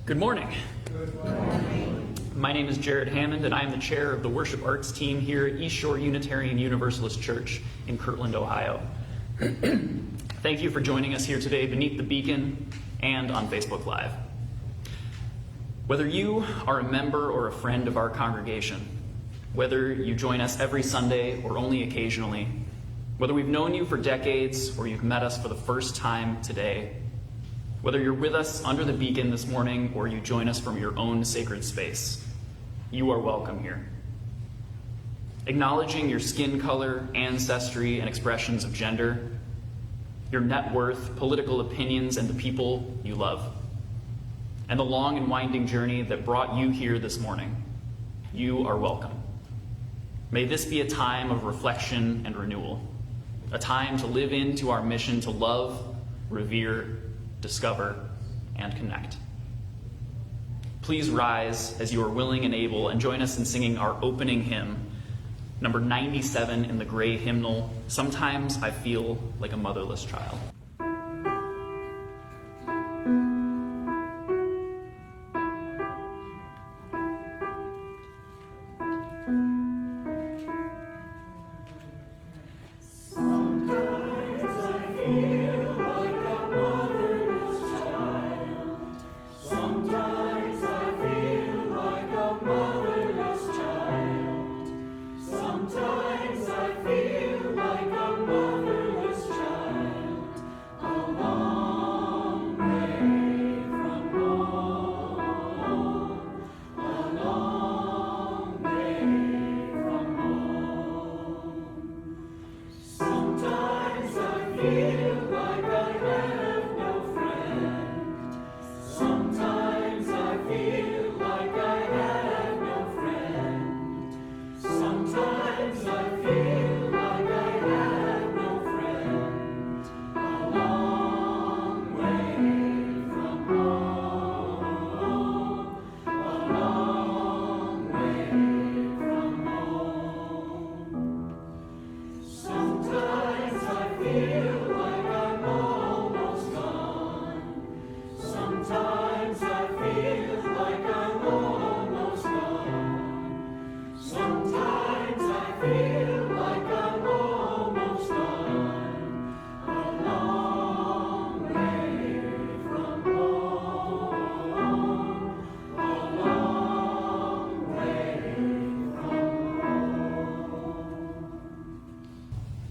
Good morning. Good morning. My name is Jared Hammond, and I am the chair of the worship arts team here at East Shore Unitarian Universalist Church in Kitland, Ohio. Thank you for joining us here today beneath the beacon and on Facebook Live. Whether you are a member or a friend of our congregation, whether you join us every Sunday or only occasionally, whether we've known you for decades or you've met us for the first time today, whether you're with us under the beacon this morning or you join us from your own sacred space, you are welcome here. Acknowledging your skin color, ancestry, and expressions of gender, your net worth, political opinions, and the people you love, and the long and winding journey that brought you here this morning, you are welcome. May this be a time of reflection and renewal, a time to live into our mission to love, revere, discover, and connect. Please rise as you are willing and able and join us in singing our opening hymn, number 97 in the gray hymnal, Sometimes I Feel Like a Motherless Child.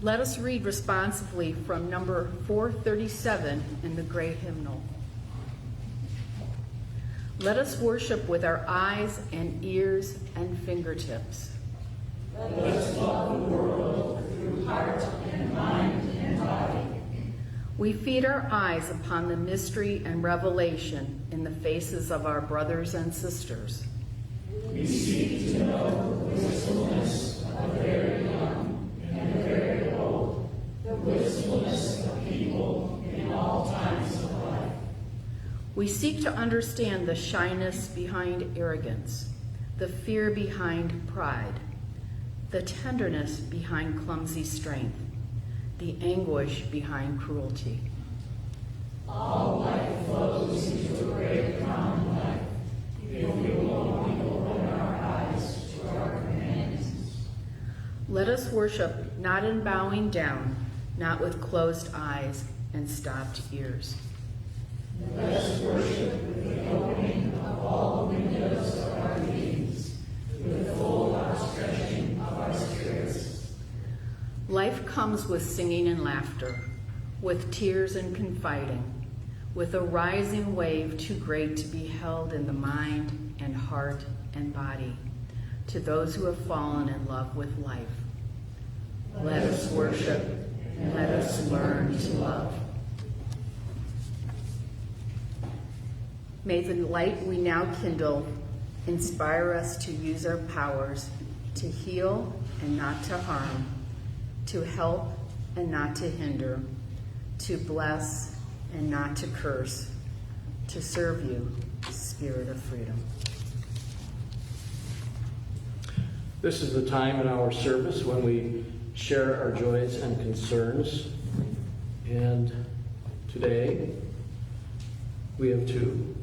Let us read responsively from number 437 in the gray hymnal. Let us worship with our eyes and ears and fingertips. Let us love the world through heart and mind and body. We feed our eyes upon the mystery and revelation in the faces of our brothers and sisters. We seek to know the wistfulness of the very young and the very old, the wistfulness of people in all times of life. We seek to understand the shyness behind arrogance, the fear behind pride, the tenderness behind clumsy strength, the anguish behind cruelty. All life flows into a great common life if we will only open our eyes to our companions. Let us worship not in bowing down, not with closed eyes and stopped ears. Let us worship with the opening of all the windows of our beings, with the full outstretching of our spirits. Life comes with singing and laughter, with tears and confiding, with a rising wave too great to be held in the mind and heart and body, to those who have fallen in love with life. Let us worship and let us learn to love. May the light we now kindle inspire us to use our powers to heal and not to harm, to help and not to hinder, to bless and not to curse, to serve you, Spirit of freedom. This is the time in our service when we share our joys and concerns. And today we have two.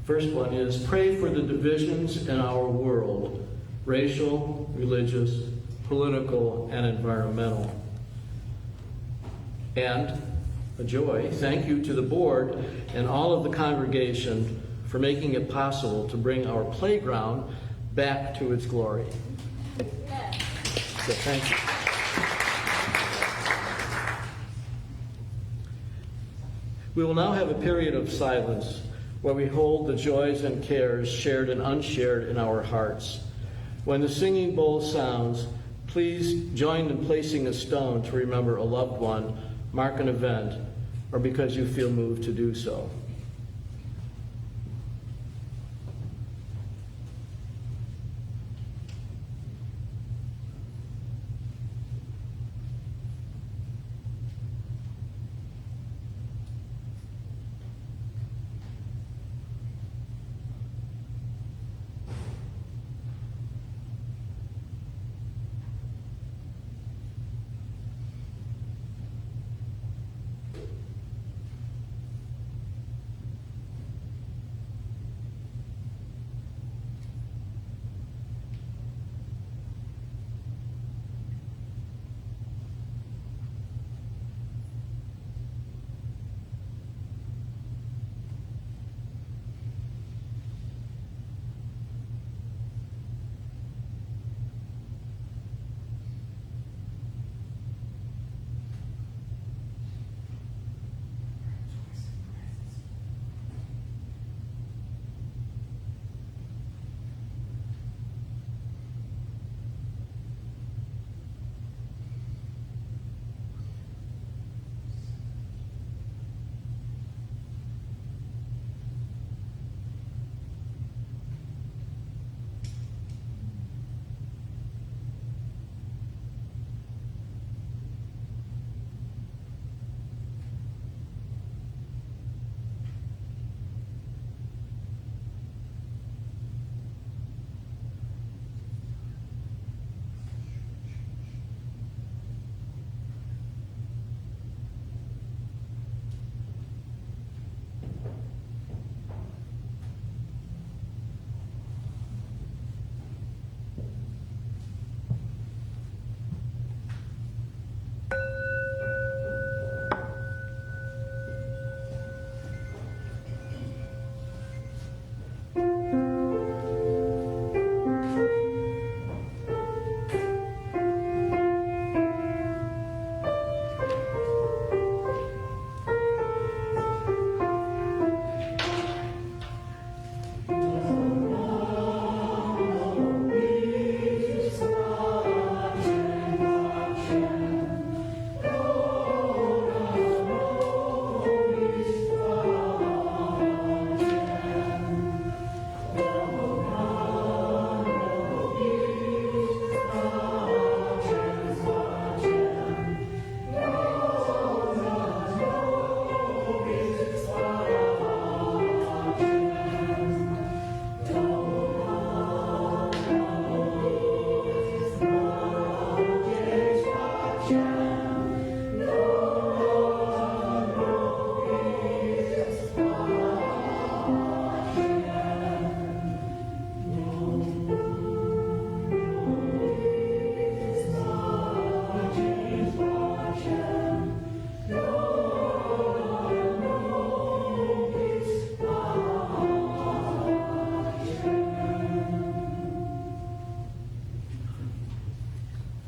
First one is pray for the divisions in our world, racial, religious, political, and environmental. And a joy, thank you to the board and all of the congregation for making it possible to bring our playground back to its glory. So thank you. We will now have a period of silence where we hold the joys and cares shared and unshared in our hearts. When the singing bowl sounds, please join in placing a stone to remember a loved one, mark an event, or because you feel moved to do so.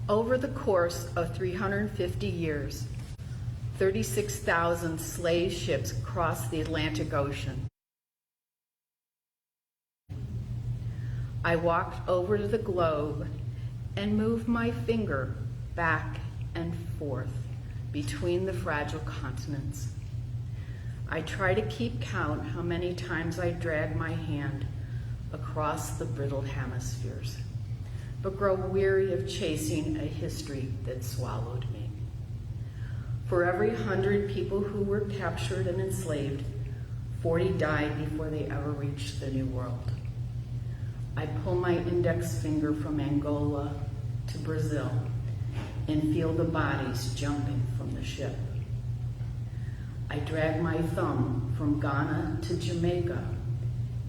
Over the course of 350 years, 36,000 slave ships crossed the Atlantic Ocean. I walked over to the globe and moved my finger back and forth between the fragile continents. I try to keep count how many times I drag my hand across the brittle hemispheres, but grow weary of chasing a history that swallowed me. For every 100 people who were captured and enslaved, 40 died before they ever reached the New World. I pull my index finger from Angola to Brazil and feel the bodies jumping from the ship. I drag my thumb from Ghana to Jamaica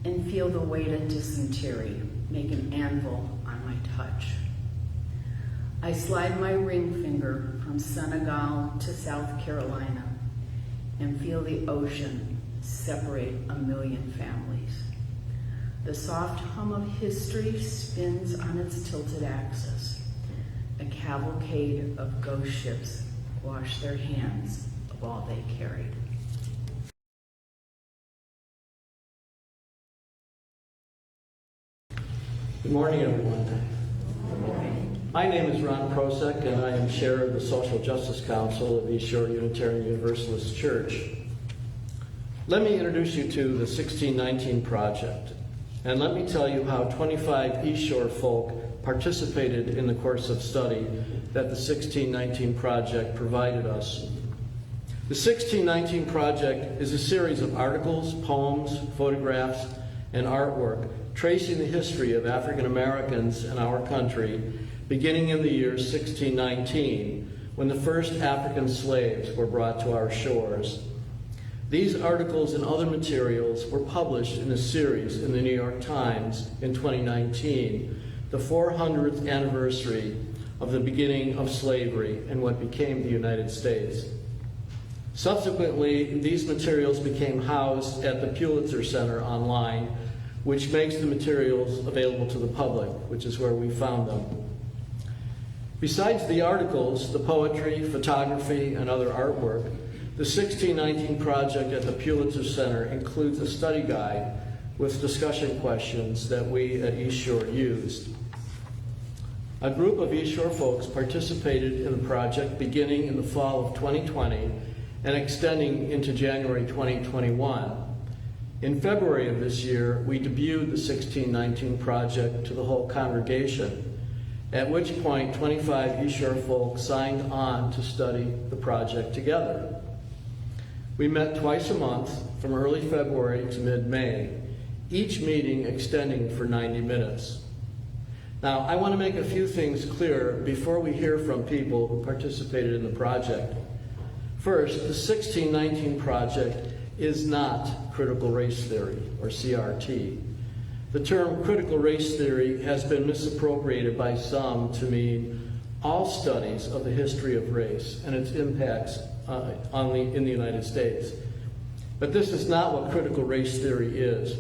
and feel the weight of dysentery make an anvil on my touch. I slide my ring finger from Senegal to South Carolina and feel the ocean separate a million families. The soft hum of history spins on its tilted axis. A cavalcade of ghost ships wash their hands of all they carried. Good morning, everyone. Good morning. My name is Ron Prosek, and I am chair of the Social Justice Council of East Shore Unitarian Universalist Church. Let me introduce you to the 1619 Project, and let me tell you how 25 East Shore folk participated in the course of study that the 1619 Project provided us. The 1619 Project is a series of articles, poems, photographs, and artwork tracing the history of African Americans in our country, beginning in the year 1619, when the first African slaves were brought to our shores. These articles and other materials were published in a series in the New York Times in 2019, the 400th anniversary of the beginning of slavery in what became the United States. Subsequently, these materials became housed at the Pulitzer Center online, which makes the materials available to the public, which is where we found them. Besides the articles, the poetry, photography, and other artwork, the 1619 Project at the Pulitzer Center includes a study guide with discussion questions that we at East Shore used. A group of East Shore folks participated in the project beginning in the fall of 2020 and extending into January 2021. In February of this year, we debuted the 1619 Project to the whole congregation, at which point 25 East Shore folk signed on to study the project together. We met twice a month from early February to mid-May, each meeting extending for 90 minutes. Now, I want to make a few things clear before we hear from people who participated in the project. First, the 1619 Project is not critical race theory, or CRT. The term critical race theory has been misappropriated by some to mean all studies of the history of race and its impacts in the United States. But this is not what critical race theory is.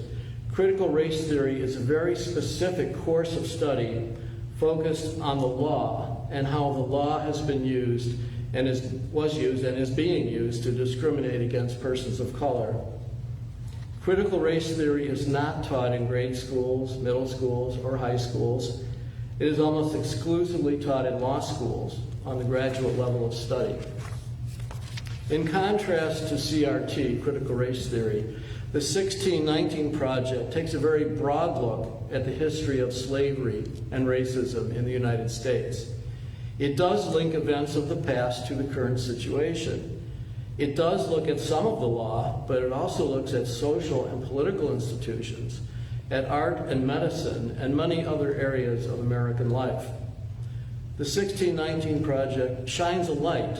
Critical race theory is a very specific course of study focused on the law and how the law has been used and was used and is being used to discriminate against persons of color. Critical race theory is not taught in grade schools, middle schools, or high schools. It is almost exclusively taught in law schools on the graduate level of study. In contrast to CRT, critical race theory, the 1619 Project takes a very broad look at the history of slavery and racism in the United States. It does link events of the past to the current situation. It does look at some of the law, but it also looks at social and political institutions, at art and medicine, and many other areas of American life. The 1619 Project shines a light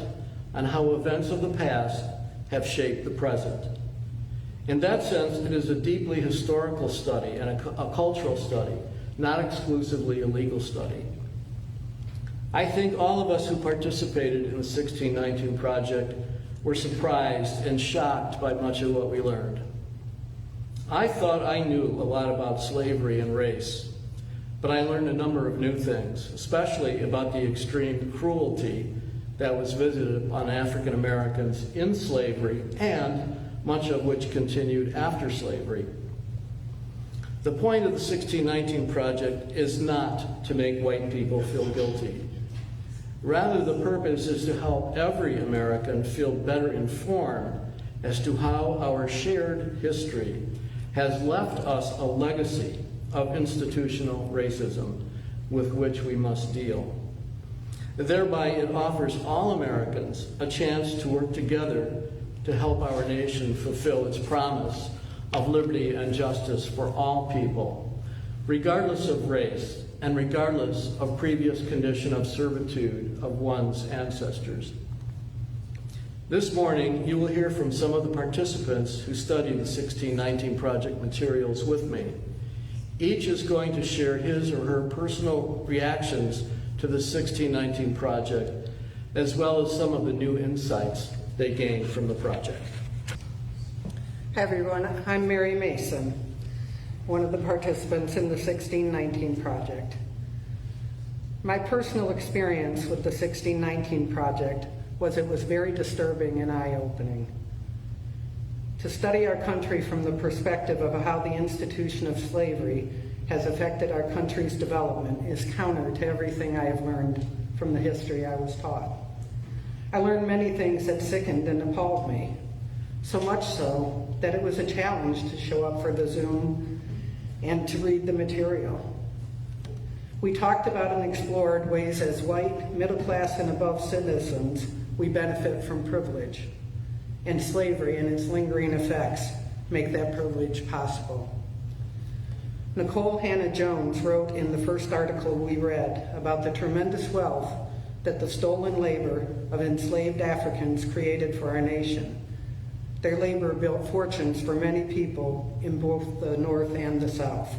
on how events of the past have shaped the present. In that sense, it is a deeply historical study and a cultural study, not exclusively a legal study. I think all of us who participated in the 1619 Project were surprised and shocked by much of what we learned. I thought I knew a lot about slavery and race, but I learned a number of new things, especially about the extreme cruelty that was visited on African Americans in slavery, and much of which continued after slavery. The point of the 1619 Project is not to make white people feel guilty. Rather, the purpose is to help every American feel better informed as to how our shared history has left us a legacy of institutional racism with which we must deal. Thereby, it offers all Americans a chance to work together to help our nation fulfill its promise of liberty and justice for all people, regardless of race and regardless of previous condition of servitude of one's ancestors. This morning, you will hear from some of the participants who studied the 1619 Project materials with me. Each is going to share his or her personal reactions to the 1619 Project, as well as some of the new insights they gained from the project. Hi everyone, I'm Mary Mason, one of the participants in the 1619 Project. My personal experience with the 1619 Project was it was very disturbing and eye-opening. To study our country from the perspective of how the institution of slavery has affected our country's development is counter to everything I have learned from the history I was taught. I learned many things that sickened and appalled me, so much so that it was a challenge to show up for the Zoom and to read the material. We talked about and explored ways as white, middle class, and above citizens we benefit from privilege, and slavery and its lingering effects make that privilege possible. Nicole Hannah Jones wrote in the first article we read about the tremendous wealth that the stolen labor of enslaved Africans created for our nation. Their labor built fortunes for many people in both the North and the South,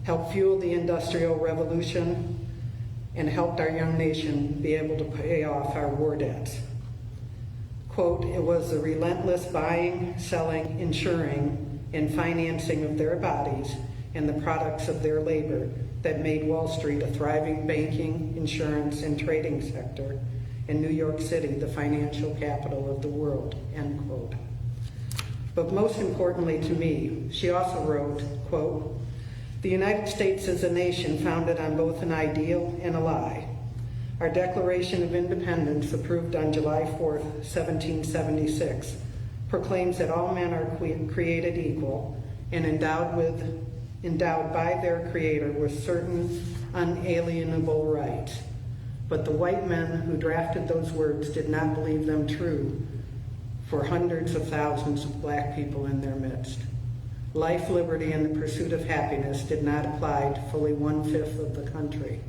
helped fuel the Industrial Revolution, and helped our young nation be able to pay off our war debts. Quote, it was the relentless buying, selling, insuring, and financing of their bodies and the products of their labor that made Wall Street a thriving banking, insurance, and trading sector, and New York City the financial capital of the world, end quote. But most importantly to me, she also wrote, quote, the United States is a nation founded on both an ideal and a lie. Our Declaration of Independence, approved on July 4th, 1776, proclaims that all men are created equal and endowed by their Creator with certain unalienable rights. But the white men who drafted those words did not believe them true for hundreds of thousands of black people in their midst. Life, liberty, and the pursuit of happiness did not apply to fully 1/5 of the country.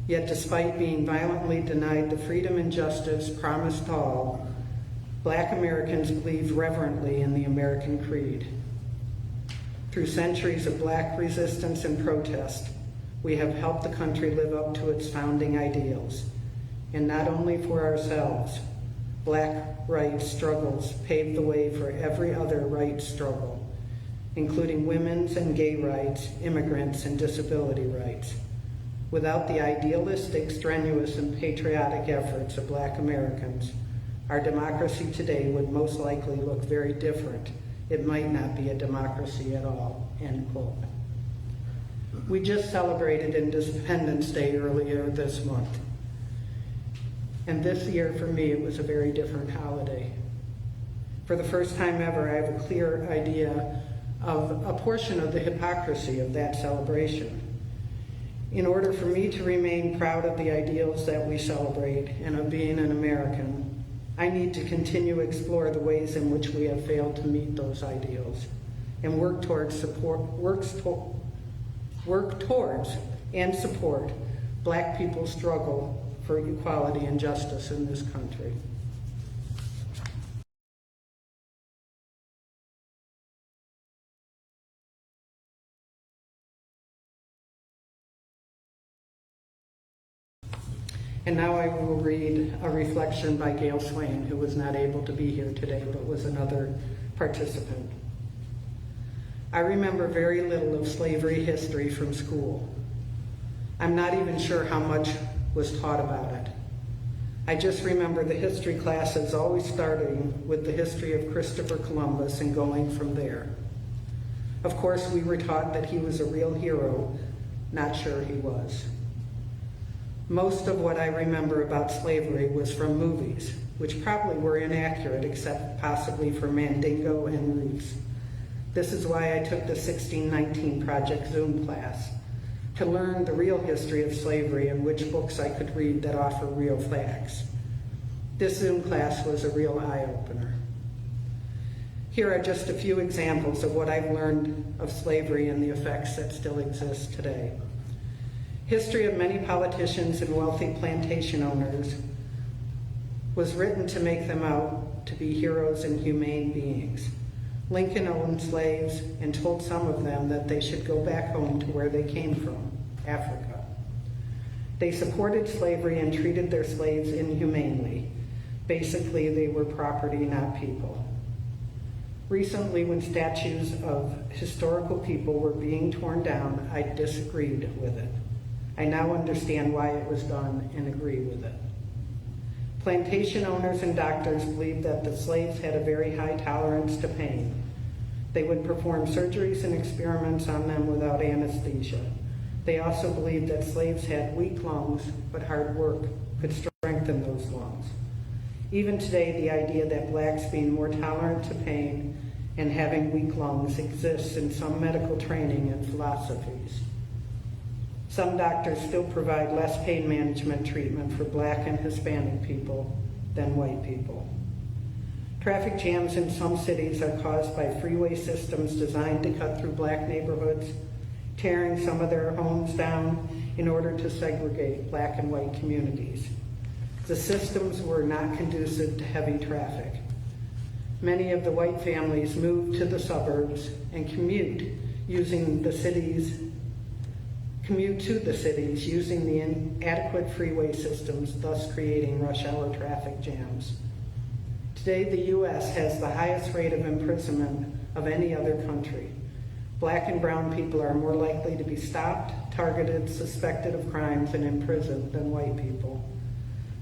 Yet despite being violently denied the freedom and justice promised to all, black Americans believed reverently in the American creed. Through centuries of black resistance and protest, we have helped the country live up to its founding ideals. And not only for ourselves, black rights struggles paved the way for every other rights struggle, including women's and gay rights, immigrants, and disability rights. Without the idealistic, strenuous, and patriotic efforts of black Americans, our democracy today would most likely look very different. It might not be a democracy at all, end quote. We just celebrated Independence Day earlier this month. And this year, for me, it was a very different holiday. For the first time ever, I have a clear idea of a portion of the hypocrisy of that celebration. In order for me to remain proud of the ideals that we celebrate and of being an American, I need to continue to explore the ways in which we have failed to meet those ideals and work towards and support black people's struggle for equality and justice in this country. And now I will read a reflection by Gail Swain, who was not able to be here today, but was another participant. I remember very little of slavery history from school. I'm not even sure how much was taught about it. I just remember the history classes always starting with the history of Christopher Columbus and going from there. Of course, we were taught that he was a real hero, not sure he was. Most of what I remember about slavery was from movies, which probably were inaccurate except possibly for Mandingo and Roots. This is why I took the 1619 Project Zoom class, to learn the real history of slavery and which books I could read that offer real facts. This Zoom class was a real eye-opener. Here are just a few examples of what I've learned of slavery and the effects that still exist today. History of many politicians and wealthy plantation owners was written to make them out to be heroes and humane beings. Lincoln owned slaves and told some of them that they should go back home to where they came from, Africa. They supported slavery and treated their slaves inhumanely. Basically, they were property, not people. Recently, when statues of historical people were being torn down, I disagreed with it. I now understand why it was done and agree with it. Plantation owners and doctors believed that the slaves had a very high tolerance to pain. They would perform surgeries and experiments on them without anesthesia. They also believed that slaves had weak lungs, but hard work could strengthen those lungs. Even today, the idea that blacks being more tolerant to pain and having weak lungs exists in some medical training and philosophies. Some doctors still provide less pain management treatment for black and Hispanic people than white people. Traffic jams in some cities are caused by freeway systems designed to cut through black neighborhoods, tearing some of their homes down in order to segregate black and white communities. The systems were not conducive to heavy traffic. Many of the white families moved to the suburbs and commute to the cities using the inadequate freeway systems, thus creating rush hour traffic jams. Today, the U.S. has the highest rate of imprisonment of any other country. Black and brown people are more likely to be stopped, targeted, suspected of crimes, and imprisoned than white people.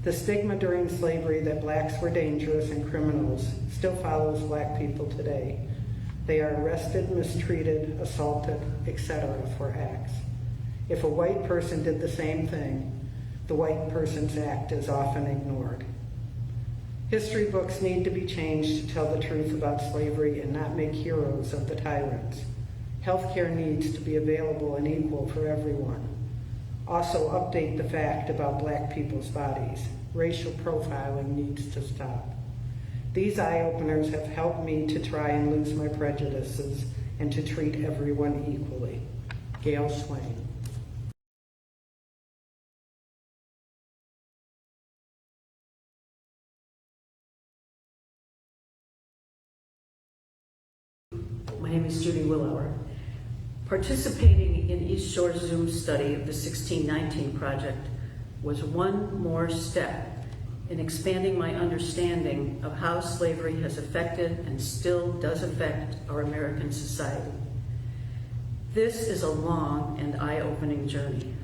The stigma during slavery that blacks were dangerous and criminals still follows black people today. They are arrested, mistreated, assaulted, etc. for acts. If a white person did the same thing, the white person's act is often ignored. History books need to be changed to tell the truth about slavery and not make heroes of the tyrants. Healthcare needs to be available and equal for everyone. Also, update the fact about black people's bodies. Racial profiling needs to stop. These eye-openers have helped me to try and lose my prejudices and to treat everyone equally. Gail Swain. My name is Judy Willauer. Participating in East Shore's Zoom study of the 1619 Project was one more step in expanding my understanding of how slavery has affected and still does affect our American society. This is a long and eye-opening journey.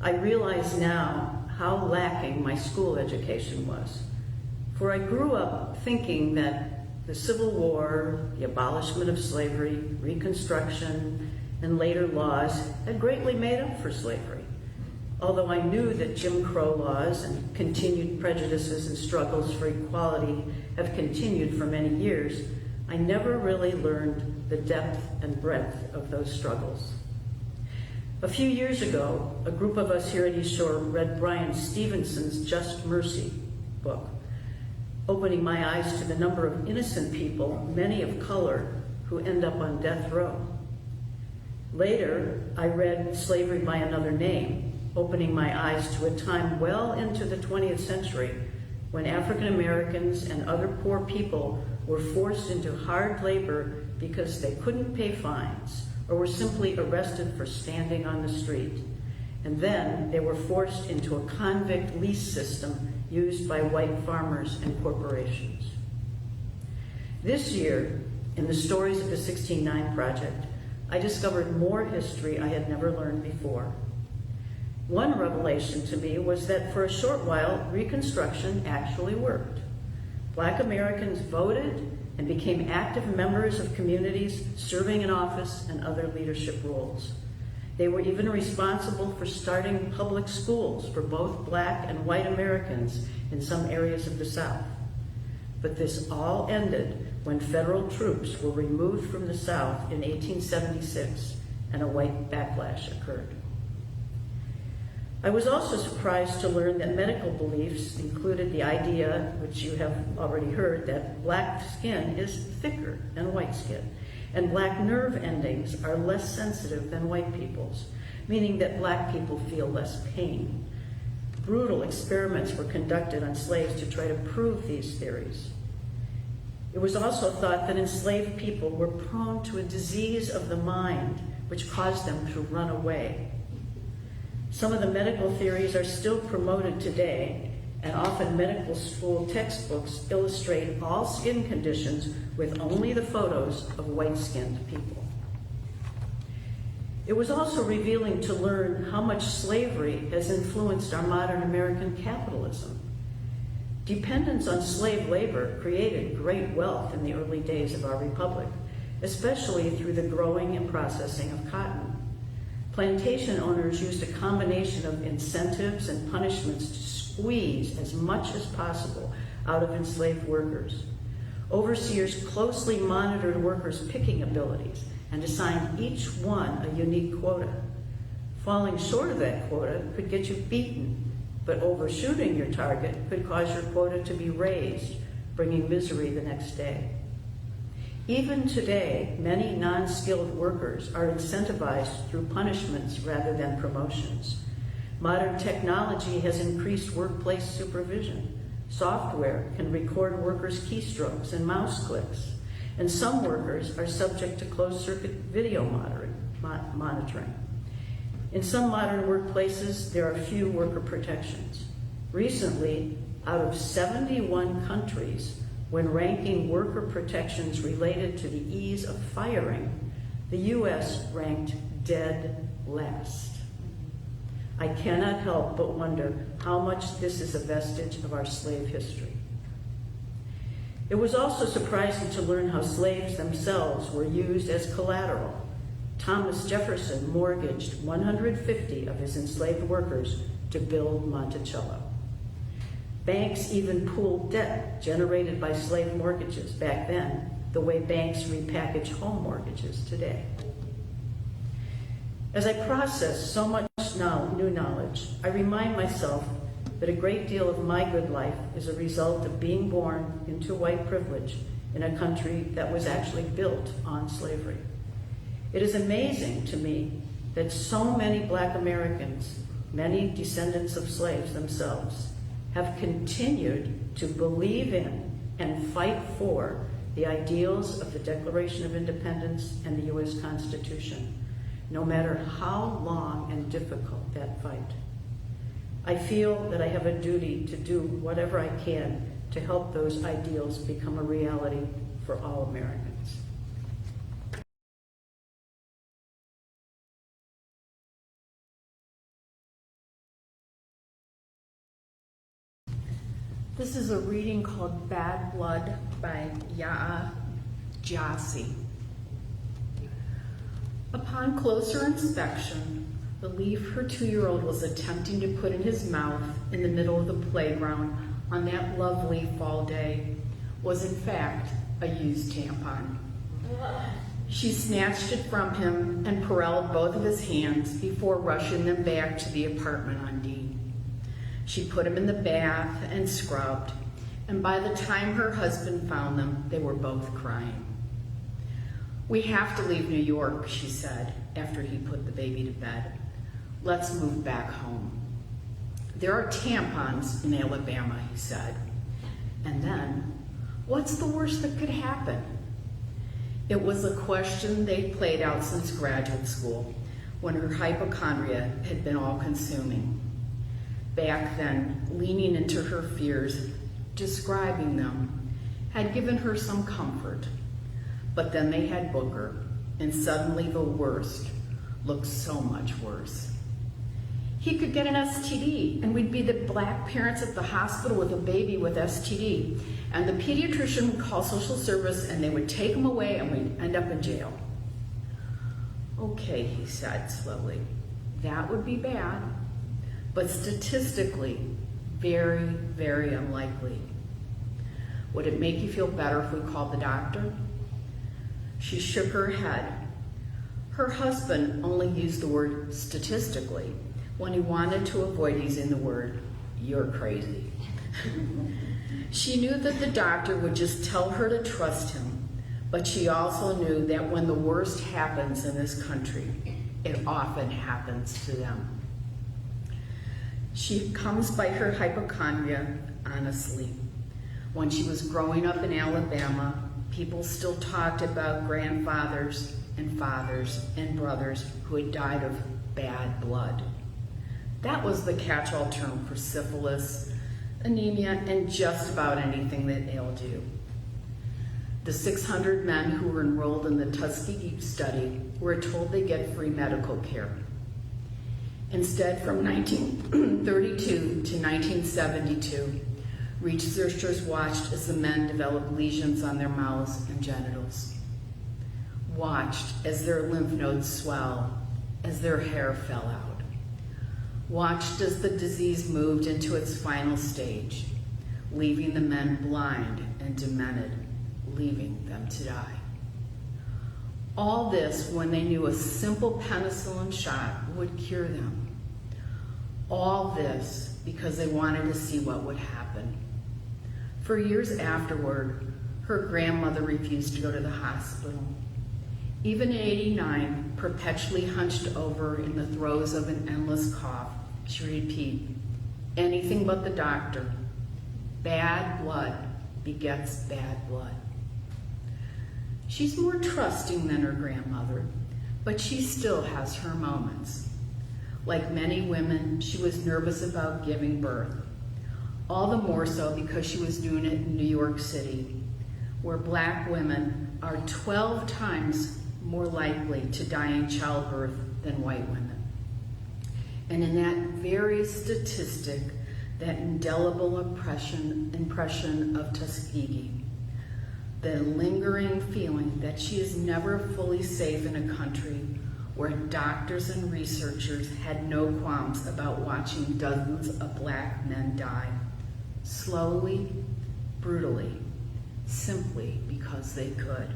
I realize now how lacking my school education was, for I grew up thinking that the Civil War, the abolishment of slavery, Reconstruction, and later laws had greatly made up for slavery. Although I knew that Jim Crow laws and continued prejudices and struggles for equality have continued for many years, I never really learned the depth and breadth of those struggles. A few years ago, a group of us here at East Shore read Brian Stevenson's Just Mercy book, opening my eyes to the number of innocent people, many of color, who end up on death row. Later, I read Slavery by Another Name, opening my eyes to a time well into the 20th century when African Americans and other poor people were forced into hard labor because they couldn't pay fines or were simply arrested for standing on the street. And then they were forced into a convict lease system used by white farmers and corporations. This year, in the Stories of the 1619 Project, I discovered more history I had never learned before. One revelation to me was that for a short while, Reconstruction actually worked. Black Americans voted and became active members of communities, serving in office and other leadership roles. They were even responsible for starting public schools for both black and white Americans in some areas of the South. But this all ended when federal troops were removed from the South in 1876 and a white backlash occurred. I was also surprised to learn that medical beliefs included the idea, which you have already heard, that black skin is thicker than white skin, and black nerve endings are less sensitive than white people's, meaning that black people feel less pain. brutal experiments were conducted on slaves to try to prove these theories. It was also thought that enslaved people were prone to a disease of the mind which caused them to run away. Some of the medical theories are still promoted today, and often medical school textbooks illustrate all skin conditions with only the photos of white-skinned people. It was also revealing to learn how much slavery has influenced our modern American capitalism. Dependence on slave labor created great wealth in the early days of our republic, especially through the growing and processing of cotton. Plantation owners used a combination of incentives and punishments to squeeze as much as possible out of enslaved workers. Overseers closely monitored workers' picking abilities and assigned each one a unique quota. Falling short of that quota could get you beaten, but overshooting your target could cause your quota to be raised, bringing misery the next day. Even today, many non-skilled workers are incentivized through punishments rather than promotions. Modern technology has increased workplace supervision. Software can record workers' keystrokes and mouse clicks, and some workers are subject to closed-circuit video monitoring. In some modern workplaces, there are few worker protections. Recently, out of 71 countries, when ranking worker protections related to the ease of firing, the US ranked dead last. I cannot help but wonder how much this is a vestige of our slave history. It was also surprising to learn how slaves themselves were used as collateral. Thomas Jefferson mortgaged 150 of his enslaved workers to build Monticello. Banks even pooled debt generated by slave mortgages back then, the way banks repackage home mortgages today. As I process so much new knowledge, I remind myself that a great deal of my good life is a result of being born into white privilege in a country that was actually built on slavery. It is amazing to me that so many Black Americans, many descendants of slaves themselves, have continued to believe in and fight for the ideals of the Declaration of Independence and the U.S. Constitution, no matter how long and difficult that fight. I feel that I have a duty to do whatever I can to help those ideals become a reality for all Americans. This is a reading called Bad Blood by Yaa Gyasi. Upon closer inspection, the leaf her 2-year-old was attempting to put in his mouth in the middle of the playground on that lovely fall day was in fact a used tampon. She snatched it from him and parelled both of his hands before rushing them back to the apartment on Dean. She put him in the bath and scrubbed, and by the time her husband found them, they were both crying. "We have to leave New York," she said, after he put the baby to bed. "Let's move back home." "There are tampons in Alabama," he said. And then, "What's the worst that could happen?" It was a question they'd played out since graduate school, when her hypochondria had been all-consuming. Back then, leaning into her fears, describing them, had given her some comfort. But then they had Booker, and suddenly the worst looked so much worse. He could get an STD, and we'd be the Black parents at the hospital with a baby with STD. And the pediatrician would call social service, and they would take him away, and we'd end up in jail. "Okay," he said slowly, "that would be bad, but statistically, very, very unlikely. Would it make you feel better if we called the doctor?" She shook her head. Her husband only used the word statistically when he wanted to avoid using the word "you're crazy." She knew that the doctor would just tell her to trust him, but she also knew that when the worst happens in this country, it often happens to them. She comes by her hypochondria honestly. When she was growing up in Alabama, people still talked about grandfathers and fathers and brothers who had died of bad blood. That was the catch-all term for syphilis, anemia, and just about anything that ailed you. The 600 men who were enrolled in the Tuskegee study were told they get free medical care. Instead, from 1932 to 1972, researchers watched as the men developed lesions on their mouths and genitals, watched as their lymph nodes swell, as their hair fell out, watched as the disease moved into its final stage, leaving the men blind and demented, leaving them to die. All this when they knew a simple penicillin shot would cure them. All this because they wanted to see what would happen. For years afterward, her grandmother refused to go to the hospital. Even at 89, perpetually hunched over in the throes of an endless cough, she would repeat, anything but the doctor. Bad blood begets bad blood. She's more trusting than her grandmother, but she still has her moments. Like many women, she was nervous about giving birth. All the more so because she was doing it in New York City, where Black women are 12 times more likely to die in childbirth than white women. And in that very statistic, that indelible impression of Tuskegee, the lingering feeling that she is never fully safe in a country where doctors and researchers had no qualms about watching dozens of Black men die, slowly, brutally, simply because they could.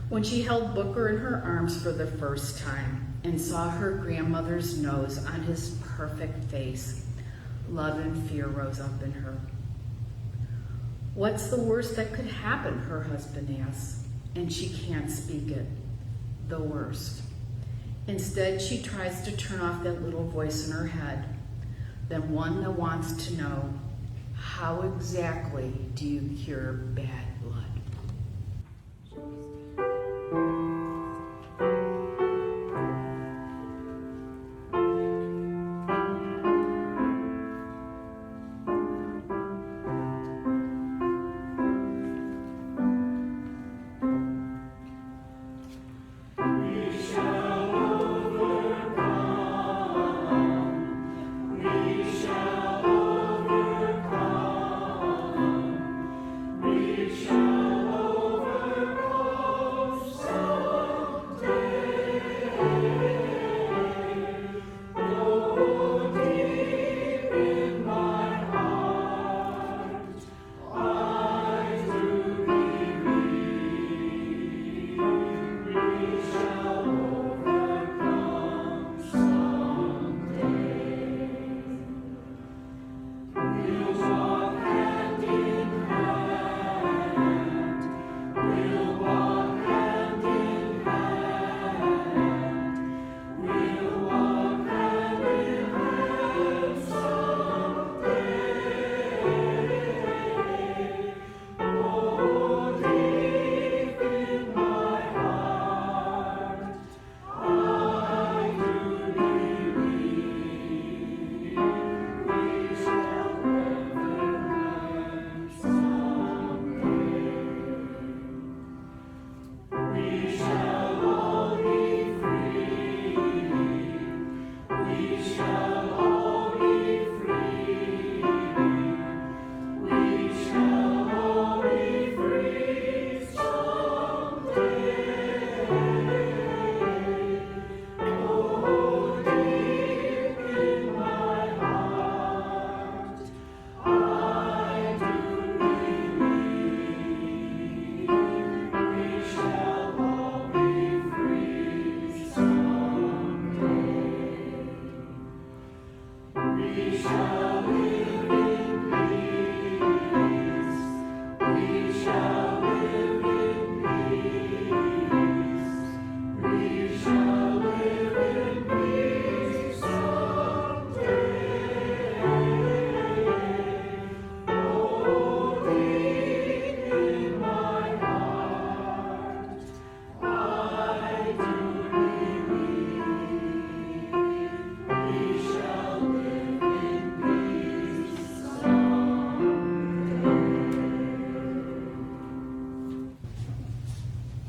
When she held Booker in her arms for the first time and saw her grandmother's nose on his perfect face, love and fear rose up in her. What's the worst that could happen, her husband asks, and she can't speak it. The worst. Instead, she tries to turn off that little voice in her head, that one that wants to know, how exactly do you cure bad blood? We shall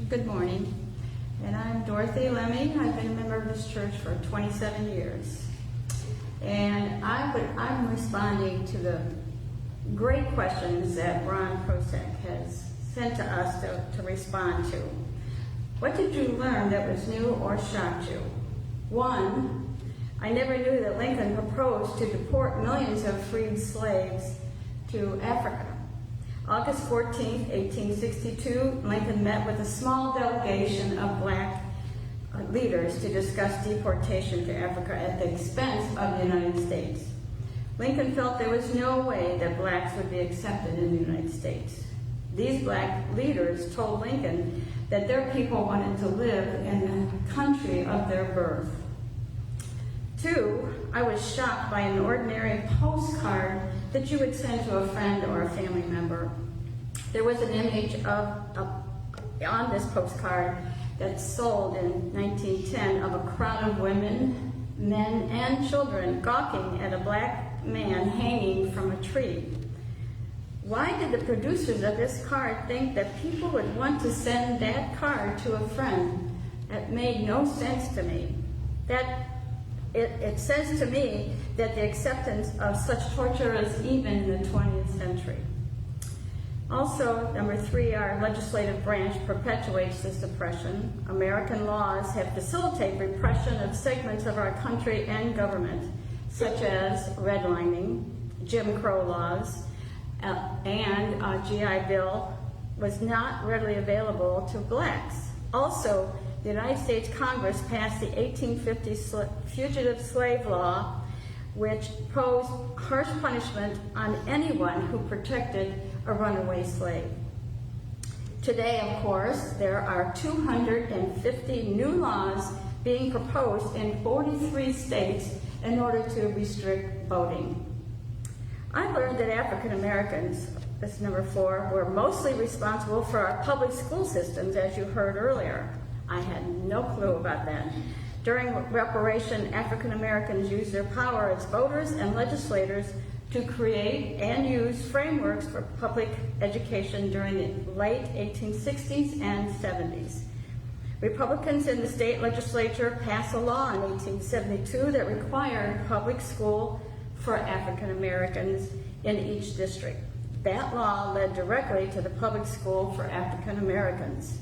Good morning. And I'm Dorothy Lemmy. I've been a member of this church for 27 years. And I'm responding to the great questions that Ron Prosek has sent to us to respond to. What did you learn that was new or shocked you? One, I never knew that Lincoln proposed to deport millions of freed slaves to Africa. August 14, 1862, Lincoln met with a small delegation of black leaders to discuss deportation to Africa at the expense of the United States. Lincoln felt there was no way that blacks would be accepted in the United States. These black leaders told Lincoln that their people wanted to live in the country of their birth. Two, I was shocked by an ordinary postcard that you would send to a friend or a family member. There was an image on this postcard that sold in 1910 of a crowd of women, men, and children gawking at a black man hanging from a tree. Why did the producers of this card think that people would want to send that card to a friend? That made no sense to me. It says to me that the acceptance of such torture is even in the 20th century. Also, number three, our legislative branch perpetuates this oppression. American laws have facilitated repression of segments of our country and government, such as redlining, Jim Crow laws, and GI Bill was not readily available to blacks. Also, the United States Congress passed the 1850 Fugitive Slave Law, which posed harsh punishment on anyone who protected a runaway slave. Today, of course, there are 250 new laws being proposed in 43 states in order to restrict voting. I learned that African Americans, that's number four, were mostly responsible for our public school systems, as you heard earlier. I had no clue about that. During Reparation, African Americans used their power as voters and legislators to create and use frameworks for public education during the late 1860s and 70s. Republicans in the state legislature passed a law in 1872 that required public school for African Americans in each district. That law led directly to the public school for African Americans.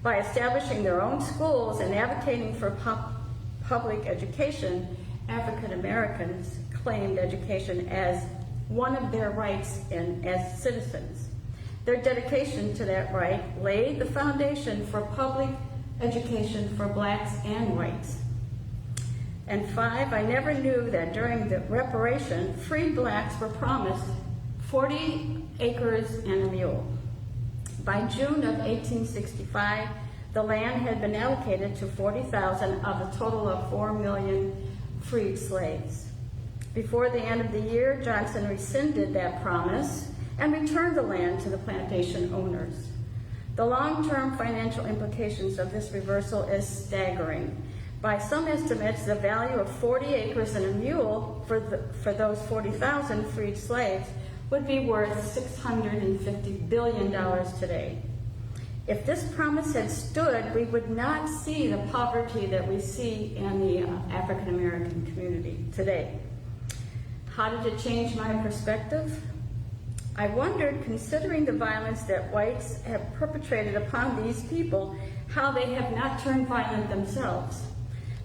By establishing their own schools and advocating for public education, African Americans claimed education as one of their rights as citizens. Their dedication to that right laid the foundation for public education for blacks and whites. And five, I never knew that during the Reparation, free blacks were promised 40 acres and a mule. By June of 1865, the land had been allocated to 40,000 of a total of 4 million freed slaves. Before the end of the year, Johnson rescinded that promise and returned the land to the plantation owners. The long-term financial implications of this reversal is staggering. By some estimates, the value of 40 acres and a mule for those 40,000 freed slaves would be worth $650 billion today. If this promise had stood, we would not see the poverty that we see in the African American community today. How did it change my perspective? I wondered, considering the violence that whites have perpetrated upon these people, how they have not turned violent themselves.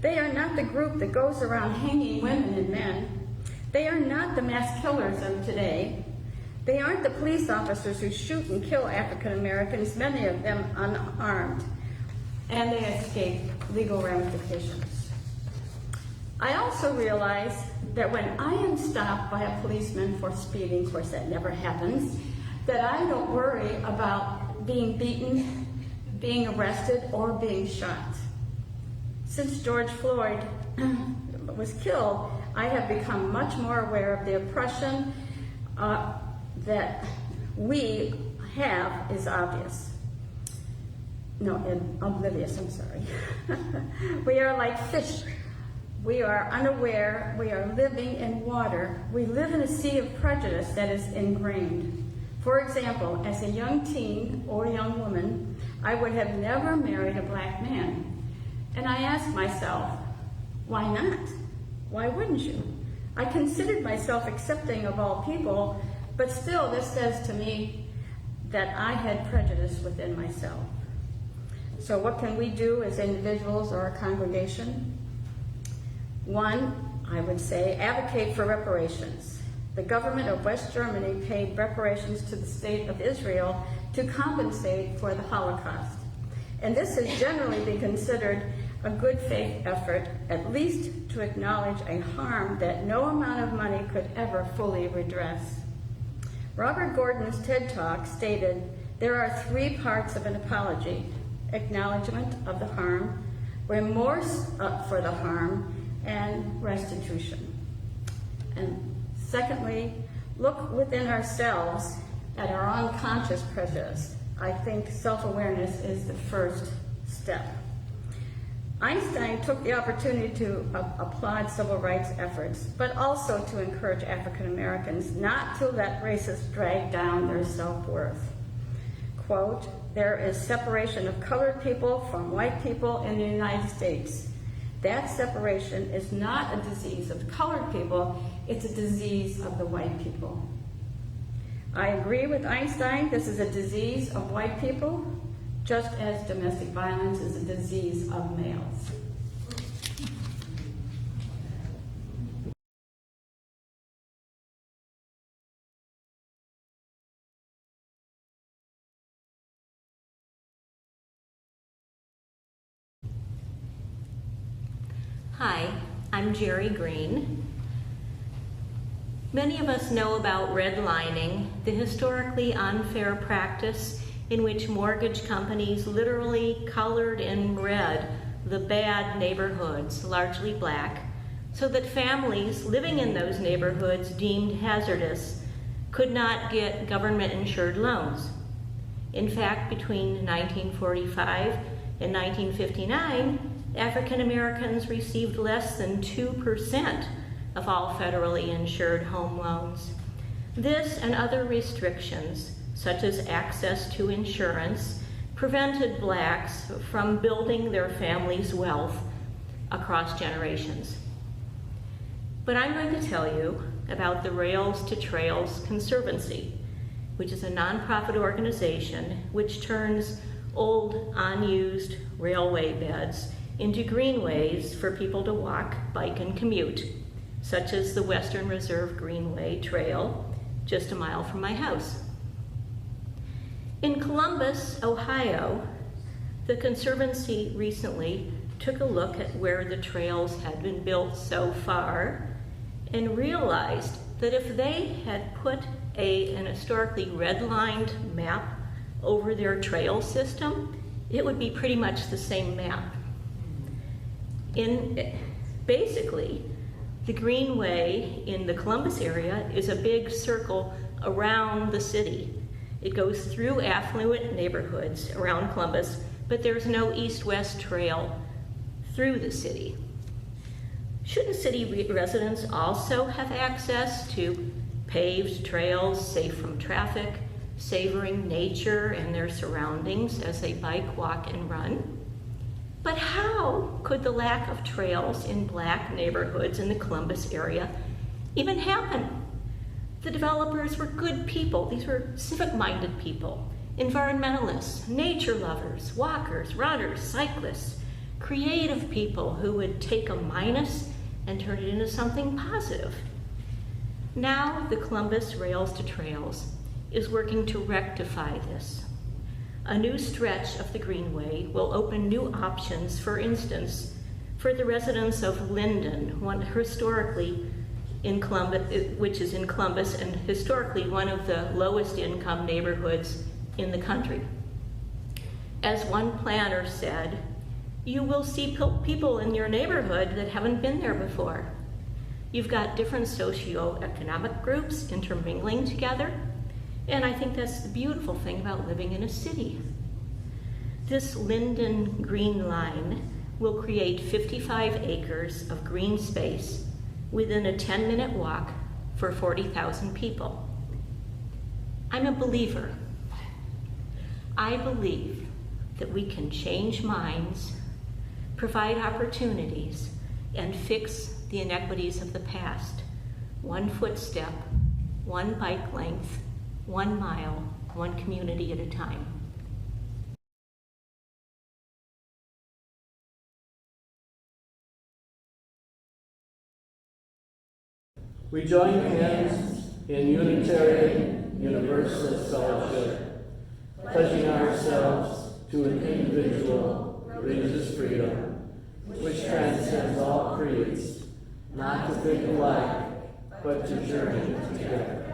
They are not the group that goes around hanging women and men. They are not the mass killers of today. They aren't the police officers who shoot and kill African Americans, many of them unarmed, and they escape legal ramifications. I also realize that when I am stopped by a policeman for speeding, of course that never happens, that I don't worry about being beaten, being arrested, or being shot. Since George Floyd was killed, I have become much more aware of the oppression that we have is obvious. No, oblivious, I'm sorry. We are like fish. We are unaware. We are living in water. We live in a sea of prejudice that is ingrained. For example, as a young teen or young woman, I would have never married a black man. And I asked myself, why not? Why wouldn't you? I considered myself accepting of all people, but still this says to me that I had prejudice within myself. So what can we do as individuals or a congregation? One, I would say, advocate for reparations. The government of West Germany paid reparations to the state of Israel to compensate for the Holocaust. And this has generally been considered a good faith effort, at least to acknowledge a harm that no amount of money could ever fully redress. Robert Gordon's TED Talk stated, there are three parts of an apology: acknowledgement of the harm, remorse for the harm, and restitution. And secondly, look within ourselves at our unconscious prejudice. I think self-awareness is the first step. Einstein took the opportunity to applaud civil rights efforts, but also to encourage African Americans not to let racists drag down their self-worth. Quote, there is separation of colored people from white people in the United States. That separation is not a disease of the colored people, it's a disease of the white people. I agree with Einstein, this is a disease of white people, just as domestic violence is a disease of males. Hi, I'm Jerry Green. Many of us know about redlining, the historically unfair practice in which mortgage companies literally colored in red the bad neighborhoods, largely black, so that families living in those neighborhoods deemed hazardous could not get government-insured loans. In fact, between 1945 and 1959, African Americans received less than 2% of all federally insured home loans. This and other restrictions, such as access to insurance, prevented blacks from building their family's wealth across generations. But I'm going to tell you about the Rails to Trails Conservancy, which is a nonprofit organization which turns old, unused railway beds into greenways for people to walk, bike, and commute, such as the Western Reserve Greenway Trail, just a mile from my house. In Columbus, Ohio, the Conservancy recently took a look at where the trails had been built so far and realized that if they had put an historically redlined map over their trail system, it would be pretty much the same map. Basically, the Greenway in the Columbus area is a big circle around the city. It goes through affluent neighborhoods around Columbus, but there's no east-west trail through the city. Shouldn't city residents also have access to paved trails safe from traffic, savoring nature and their surroundings as they bike, walk, and run? But how could the lack of trails in black neighborhoods in the Columbus area even happen? The developers were good people. These were civic-minded people, environmentalists, nature lovers, walkers, runners, cyclists, creative people who would take a minus and turn it into something positive. Now the Columbus Rails to Trails is working to rectify this. A new stretch of the Greenway will open new options, for instance, for the residents of Linden, one historically in Columbus, which is in Columbus and historically one of the lowest income neighborhoods in the country. As one planner said, you will see people in your neighborhood that haven't been there before. You've got different socioeconomic groups intermingling together, and I think that's the beautiful thing about living in a city. This Linden Green Line will create 55 acres of green space within a 10-minute walk for 40,000 people. I'm a believer. I believe that we can change minds, provide opportunities, and fix the inequities of the past, one footstep, one bike length, 1 mile, one community at a time. We join hands in Unitarian Universalist fellowship, pledging ourselves to an individual religious freedom, which transcends all creeds, not to think alike, but to journey together.